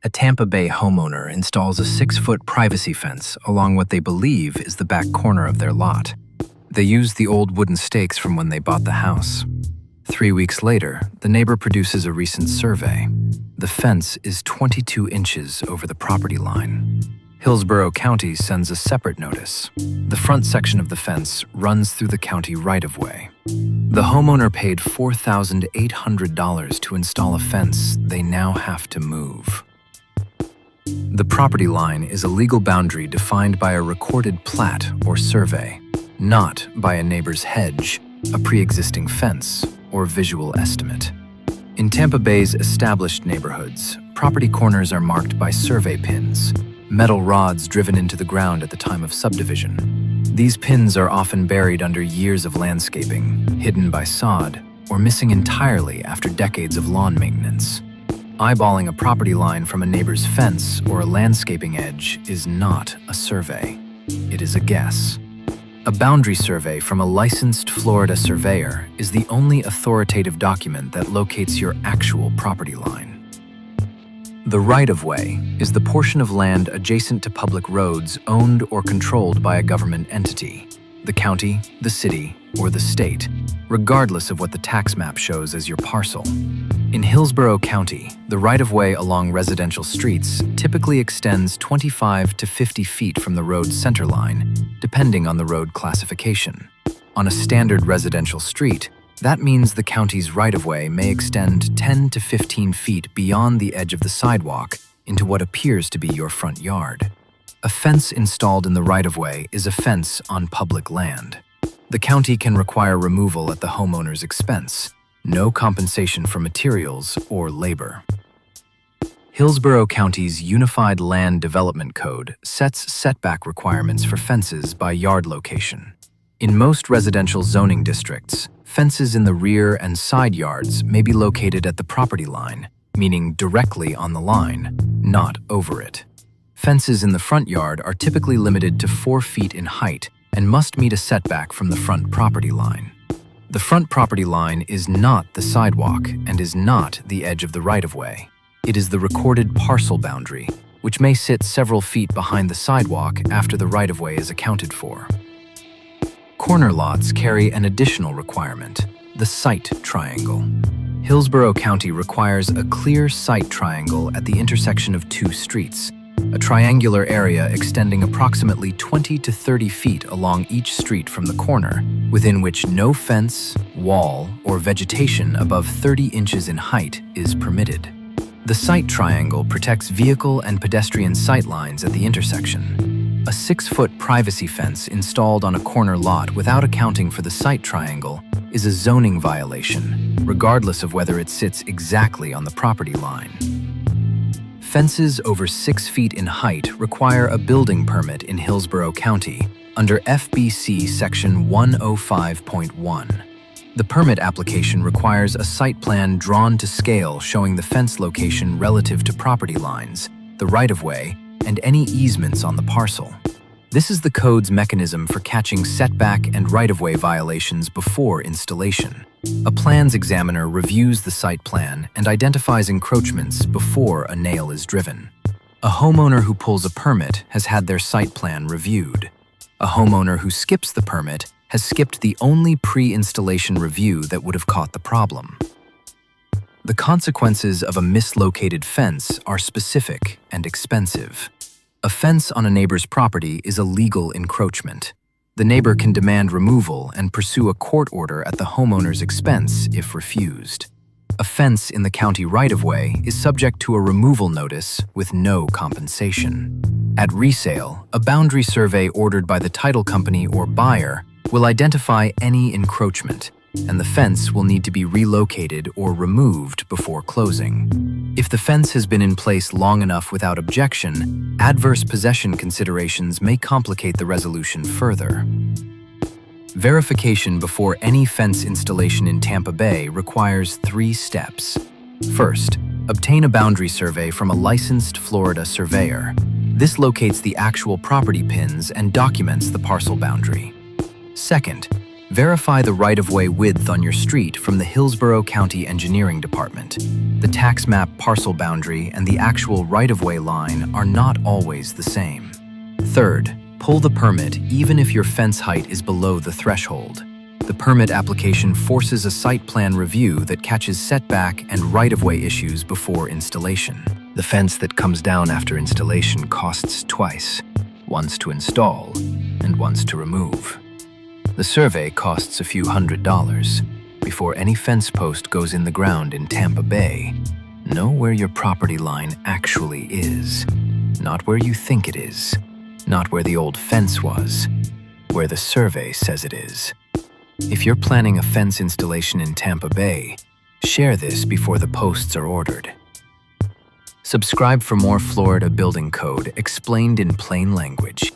A Tampa Bay homeowner installs a 6-foot privacy fence along what they believe is the back corner of their lot. They use the old wooden stakes from when they bought the house. 3 weeks later, the neighbor produces a recent survey. The fence is 22 inches over the property line. Hillsborough County sends a separate notice. The front section of the fence runs through the county right-of-way. The homeowner paid $4,800 to install a fence they now have to move. The property line is a legal boundary defined by a recorded plat or survey, not by a neighbor's hedge, a pre-existing fence, or visual estimate. In Tampa Bay's established neighborhoods, property corners are marked by survey pins, metal rods driven into the ground at the time of subdivision. These pins are often buried under years of landscaping, hidden by sod, or missing entirely after decades of lawn maintenance. Eyeballing a property line from a neighbor's fence or a landscaping edge is not a survey. It is a guess. A boundary survey from a licensed Florida surveyor is the only authoritative document that locates your actual property line. The right-of-way is the portion of land adjacent to public roads owned or controlled by a government entity, the county, the city, or the state, regardless of what the tax map shows as your parcel. In Hillsborough County, the right-of-way along residential streets typically extends 25 to 50 feet from the road's centerline, depending on the road classification. On a standard residential street, that means the county's right-of-way may extend 10 to 15 feet beyond the edge of the sidewalk into what appears to be your front yard. A fence installed in the right-of-way is a fence on public land. The county can require removal at the homeowner's expense, no compensation for materials or labor. Hillsborough County's Unified Land Development Code sets setback requirements for fences by yard location. In most residential zoning districts, fences in the rear and side yards may be located at the property line, meaning directly on the line, not over it. Fences in the front yard are typically limited to 4 feet in height and must meet a setback from the front property line. The front property line is not the sidewalk and is not the edge of the right-of-way. It is the recorded parcel boundary, which may sit several feet behind the sidewalk after the right-of-way is accounted for. Corner lots carry an additional requirement, the sight triangle. Hillsborough County requires a clear sight triangle at the intersection of 2 streets, a triangular area extending approximately 20 to 30 feet along each street from the corner, within which no fence, wall, or vegetation above 30 inches in height is permitted. The sight triangle protects vehicle and pedestrian sight lines at the intersection. A 6-foot privacy fence installed on a corner lot without accounting for the sight triangle is a zoning violation, regardless of whether it sits exactly on the property line. Fences over 6 feet in height require a building permit in Hillsborough County under FBC Section 105.1. The permit application requires a site plan drawn to scale showing the fence location relative to property lines, the right-of-way, and any easements on the parcel. This is the code's mechanism for catching setback and right-of-way violations before installation. A plans examiner reviews the site plan and identifies encroachments before a nail is driven. A homeowner who pulls a permit has had their site plan reviewed. A homeowner who skips the permit has skipped the only pre-installation review that would have caught the problem. The consequences of a mislocated fence are specific and expensive. A fence on a neighbor's property is a legal encroachment. The neighbor can demand removal and pursue a court order at the homeowner's expense if refused. A fence in the county right-of-way is subject to a removal notice with no compensation. At resale, a boundary survey ordered by the title company or buyer will identify any encroachment, and the fence will need to be relocated or removed before closing. If the fence has been in place long enough without objection, adverse possession considerations may complicate the resolution further. Verification before any fence installation in Tampa Bay requires 3 steps. First, obtain a boundary survey from a licensed Florida surveyor. This locates the actual property pins and documents the parcel boundary. Second, Verify the right-of-way width on your street from the Hillsborough County Engineering Department. The tax map parcel boundary and the actual right-of-way line are not always the same. Third, pull the permit even if your fence height is below the threshold. The permit application forces a site plan review that catches setback and right-of-way issues before installation. The fence that comes down after installation costs twice, once to install and once to remove. The survey costs a few $100s. Before any fence post goes in the ground in Tampa Bay, know where your property line actually is. Not where you think it is. Not where the old fence was. Where the survey says it is. If you're planning a fence installation in Tampa Bay, share this before the posts are ordered. Subscribe for more Florida building code explained in plain language.